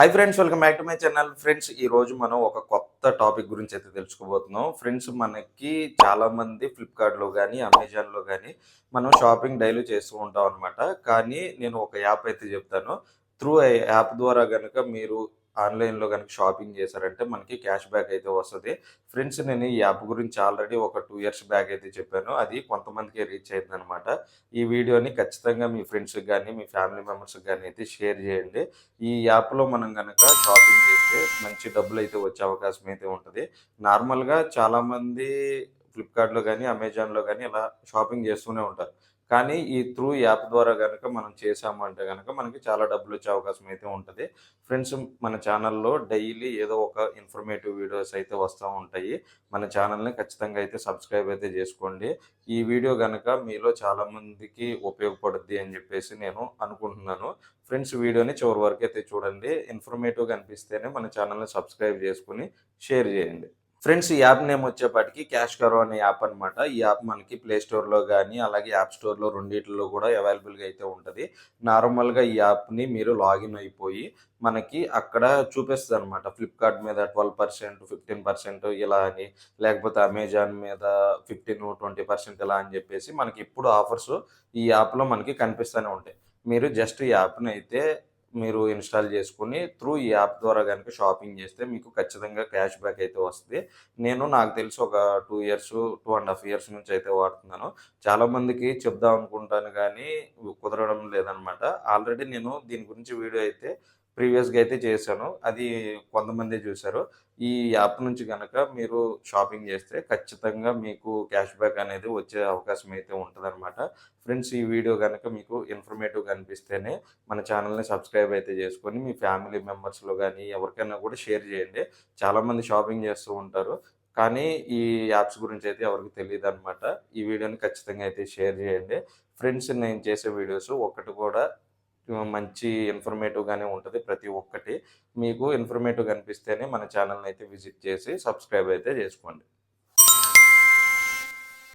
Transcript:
Hi friends, welcome back to my channel. Friends, ఈరోజు మనం ఒక కొత్త టాపిక్ గురించి అయితే తెలుసుకోబోతున్నాం. ఫ్రెండ్స్, మనకి చాలామంది ఫ్లిప్‌కార్ట్‌లో గానీ, అమెజాన్‌లో గానీ మనం షాపింగ్ డైలీ చేస్తూ ఉంటాం అనమాట. కానీ నేను ఒక యాప్ అయితే చెప్తాను. త్రూ ఆ యాప్ ద్వారా గనక మీరు ఆన్‌లైన్‌లో గనక షాపింగ్ చేశారంటే మనకి క్యాష్ బ్యాక్ అయితే వస్తది. ఫ్రెండ్స్, నేను ఈ యాప్ గురించి ఆల్రెడీ ఒక 2 ఇయర్స్ బ్యాక్ అయితే చెప్పాను. అది కొంతమందికే రీచ్ అయిందనమాట. ఈ వీడియోని ఖచ్చితంగా మీ ఫ్రెండ్స్‌కి గానీ, మీ ఫ్యామిలీ మెంబర్స్‌కి గానీ అయితే షేర్ చేయండి. ఈ యాప్‌లో మనం గనక షాపింగ్ చేస్తే మంచి డబ్బులైతే వచ్చే అవకాశం అయితే ఉంటది. నార్మల్‌గా చాలామంది ఫ్లిప్‌కార్ట్‌లో గానీ, అమెజాన్‌లో గానీ ఇలా షాపింగ్ చేస్తూనే ఉంటారు. కానీ ఈ త్రూ యాప్ ద్వారా గనక మనం చేశాము అంటే గనక మనకి చాలా డబ్బులొచ్చే అవకాశం అయితే ఉంటది. ఫ్రెండ్స్, మన ఛానల్‌లో డైలీ ఏదో ఒక ఇన్ఫర్మేటివ్ వీడియోస్ అయితే వస్తా ఉంటాయి. మన ఛానల్‌ని ఖచ్చితంగా అయితే సబ్స్క్రైబ్ అయితే జేసుకోండి. ఈ వీడియో గనక మీలో చాలామందికి ఉపయోగపడుద్ది అని జెప్పేసి నేను అనుకుంటున్నాను. ఫ్రెండ్స్, వీడియోని చివరి వరకైతే చూడండి. ఇన్ఫర్మేటివ్‌గా అనిపిస్తేనే మన ఛానల్‌ని సబ్స్క్రైబ్ చేసుకొని షేర్ చేయండి. ఫ్రెండ్స్, ఈ యాప్ నేమ్ వచ్చేపాటికి క్యాష్ కరో అనే యాప్ అనమాట. ఈ యాప్ మనకి ప్లే స్టోర్‌లో గానీ, అలాగే యాప్ స్టోర్‌లో రెండిట్లో కూడా అవైలబుల్‌గా అయితే ఉంటది. నార్మల్‌గా ఈ యాప్‌ని మీరు లాగిన్ అయిపోయి మనకి అక్కడ చూపిస్తదనమాట. ఫ్లిప్‌కార్ట్ మీద 12%, 15% ఇలా అని, లేకపోతే అమెజాన్ మీద 15, 20% ఇలా అని చెప్పేసి మనకి ఇప్పుడు ఆఫర్స్ ఈ యాప్‌లో మనకి కనిపిస్తూనే ఉంటాయి. మీరు జస్ట్ ఈ యాప్‌నయితే మీరు ఇన్‌స్టాల్ చేసుకొని త్రూ ఈ యాప్ ద్వారా గనుక షాపింగ్ చేస్తే మీకు ఖచ్చితంగా క్యాష్ బ్యాక్ అయితే వస్తది. నాకు తెలిసి ఒక 2 ఇయర్స్, 2 ½ ఇయర్స్ నుంచి అయితే వాడుతున్నాను. చాలామందికి చెప్దాం అనుకుంటాను గానీ కుదరడం లేదనమాట. ఆల్రెడీ నేను దీని గురించి వీడియో అయితే ప్రీవియస్‌గా అయితే చేశాను. అది కొంతమందే చూసారు. ఈ యాప్ నుంచి గనక మీరు షాపింగ్ చేస్తే ఖచ్చితంగా మీకు క్యాష్ బ్యాక్ అనేది వచ్చే అవకాశం అయితే ఉంటదనమాట. ఫ్రెండ్స్, ఈ వీడియో గనక మీకు ఇన్ఫర్మేటివ్‌గా అనిపిస్తేనే మన ఛానల్‌ని సబ్స్క్రైబ్ అయితే చేసుకొని మీ ఫ్యామిలీ మెంబర్స్‌లో గానీ ఎవరికైనా కూడా షేర్ చేయండి. చాలామంది షాపింగ్ చేస్తూ ఉంటారు. కానీ ఈ యాప్స్ గురించి అయితే ఎవరికీ తెలీదనమాట. ఈ వీడియోని ఖచ్చితంగా అయితే షేర్ చేయండి. ఫ్రెండ్స్, నేను చేసే వీడియోస్ ఒక్కటి కూడా మంచి ఇన్ఫర్మేటివ్‌గానే ఉంటది ప్రతి ఒక్కటి. మీకు ఇన్ఫర్మేటివ్‌గా అనిపిస్తేనే మన ఛానల్‌ని అయితే విజిట్ చేసి సబ్స్క్రైబ్ అయితే చేసుకోండి.